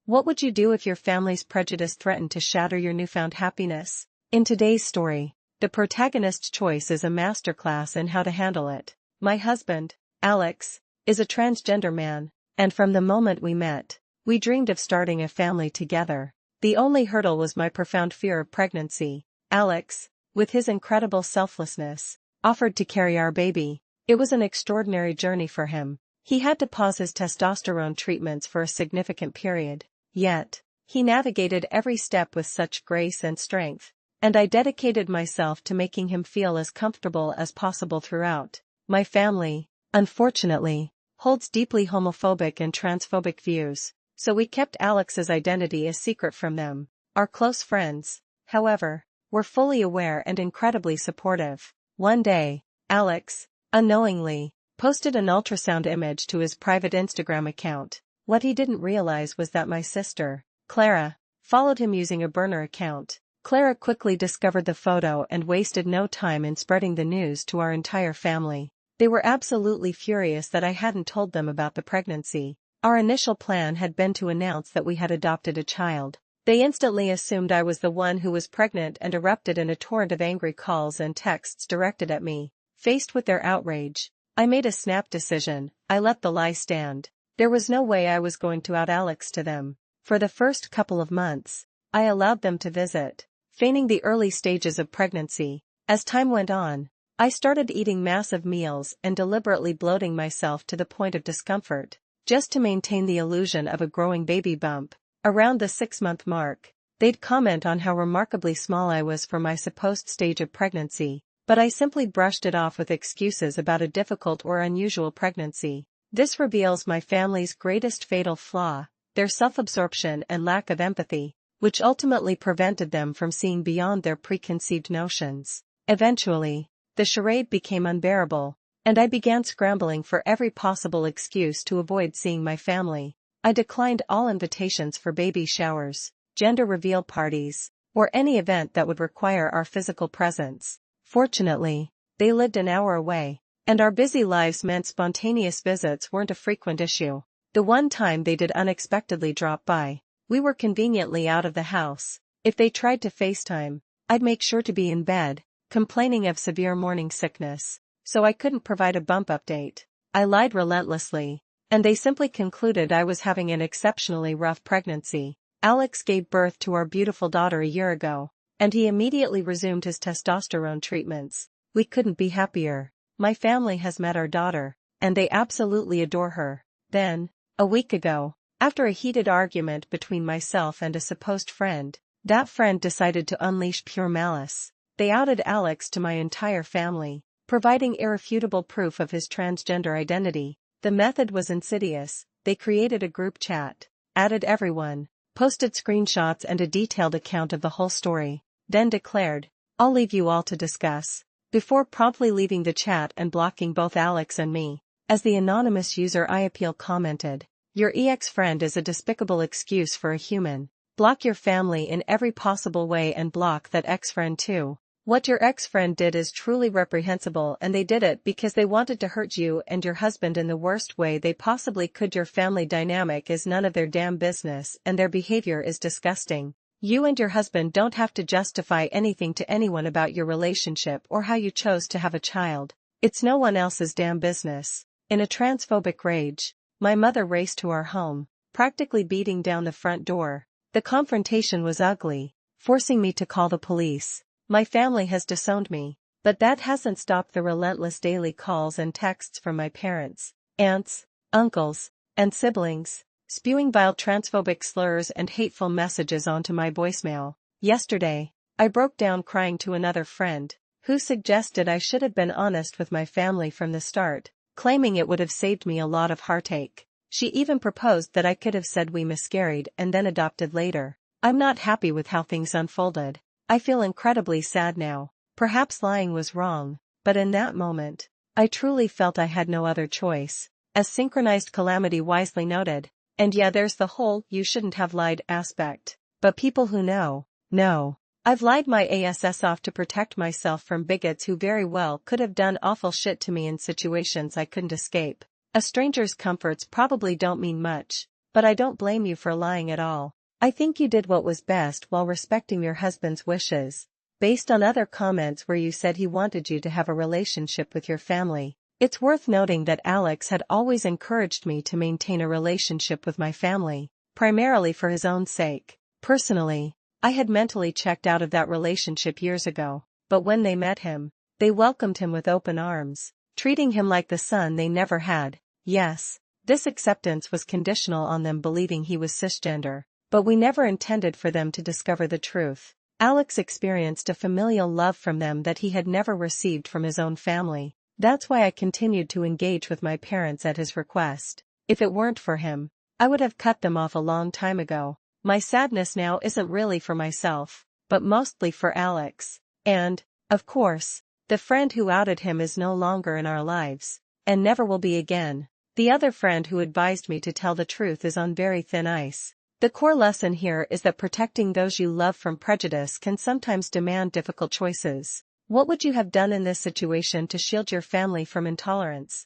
What would you do if your family's prejudice threatened to shatter your newfound happiness? In today's story, the protagonist's choice is a masterclass in how to handle it. My husband, Alex, is a transgender man, and from the moment we met, we dreamed of starting a family together. The only hurdle was my profound fear of pregnancy. Alex, with his incredible selflessness, offered to carry our baby. It was an extraordinary journey for him. He had to pause his testosterone treatments for a significant period. Yet, he navigated every step with such grace and strength, and I dedicated myself to making him feel as comfortable as possible throughout. My family, unfortunately, holds deeply homophobic and transphobic views, so we kept Alex's identity a secret from them. Our close friends, however, were fully aware and incredibly supportive. One day, Alex, unknowingly, posted an ultrasound image to his private Instagram account. What he didn't realize was that my sister, Clara, followed him using a burner account. Clara quickly discovered the photo and wasted no time in spreading the news to our entire family. They were absolutely furious that I hadn't told them about the pregnancy. Our initial plan had been to announce that we had adopted a child. They instantly assumed I was the one who was pregnant and erupted in a torrent of angry calls and texts directed at me. Faced with their outrage, I made a snap decision. I let the lie stand. There was no way I was going to out Alex to them. For the first couple of months, I allowed them to visit, feigning the early stages of pregnancy. As time went on, I started eating massive meals and deliberately bloating myself to the point of discomfort, just to maintain the illusion of a growing baby bump. Around the 6-month mark, they'd comment on how remarkably small I was for my supposed stage of pregnancy, but I simply brushed it off with excuses about a difficult or unusual pregnancy. This reveals my family's greatest fatal flaw, their self-absorption and lack of empathy, which ultimately prevented them from seeing beyond their preconceived notions. Eventually, the charade became unbearable, and I began scrambling for every possible excuse to avoid seeing my family. I declined all invitations for baby showers, gender reveal parties, or any event that would require our physical presence. Fortunately, they lived an hour away, and our busy lives meant spontaneous visits weren't a frequent issue. The one time they did unexpectedly drop by, we were conveniently out of the house. If they tried to FaceTime, I'd make sure to be in bed, complaining of severe morning sickness, so I couldn't provide a bump update. I lied relentlessly, and they simply concluded I was having an exceptionally rough pregnancy. Alex gave birth to our beautiful daughter a year ago, and he immediately resumed his testosterone treatments. We couldn't be happier. My family has met our daughter, and they absolutely adore her. Then, a week ago, after a heated argument between myself and a supposed friend, that friend decided to unleash pure malice. They outed Alex to my entire family, providing irrefutable proof of his transgender identity. The method was insidious. They created a group chat, added everyone, posted screenshots and a detailed account of the whole story, then declared, "I'll leave you all to discuss," before promptly leaving the chat and blocking both Alex and me. As the anonymous user I Appeal commented, "Your ex-friend is a despicable excuse for a human. Block your family in every possible way and block that ex-friend too. What your ex-friend did is truly reprehensible, and they did it because they wanted to hurt you and your husband in the worst way they possibly could. Your family dynamic is none of their damn business and their behavior is disgusting. You and your husband don't have to justify anything to anyone about your relationship or how you chose to have a child. It's no one else's damn business." In a transphobic rage, my mother raced to our home, practically beating down the front door. The confrontation was ugly, forcing me to call the police. My family has disowned me, but that hasn't stopped the relentless daily calls and texts from my parents, aunts, uncles, and siblings, spewing vile transphobic slurs and hateful messages onto my voicemail. Yesterday, I broke down crying to another friend, who suggested I should have been honest with my family from the start, claiming it would have saved me a lot of heartache. She even proposed that I could have said we miscarried and then adopted later. I'm not happy with how things unfolded. I feel incredibly sad now. Perhaps lying was wrong, but in that moment, I truly felt I had no other choice. As Synchronized Calamity wisely noted, and yeah, there's the whole "you shouldn't have lied" aspect. But people who know. I've lied my ass off to protect myself from bigots who very well could have done awful shit to me in situations I couldn't escape. A stranger's comforts probably don't mean much, but I don't blame you for lying at all. I think you did what was best while respecting your husband's wishes. Based on other comments where you said he wanted you to have a relationship with your family, it's worth noting that Alex had always encouraged me to maintain a relationship with my family, primarily for his own sake. Personally, I had mentally checked out of that relationship years ago, but when they met him, they welcomed him with open arms, treating him like the son they never had. Yes, this acceptance was conditional on them believing he was cisgender, but we never intended for them to discover the truth. Alex experienced a familial love from them that he had never received from his own family. That's why I continued to engage with my parents at his request. If it weren't for him, I would have cut them off a long time ago. My sadness now isn't really for myself, but mostly for Alex. And, of course, the friend who outed him is no longer in our lives, and never will be again. The other friend who advised me to tell the truth is on very thin ice. The core lesson here is that protecting those you love from prejudice can sometimes demand difficult choices. What would you have done in this situation to shield your family from intolerance?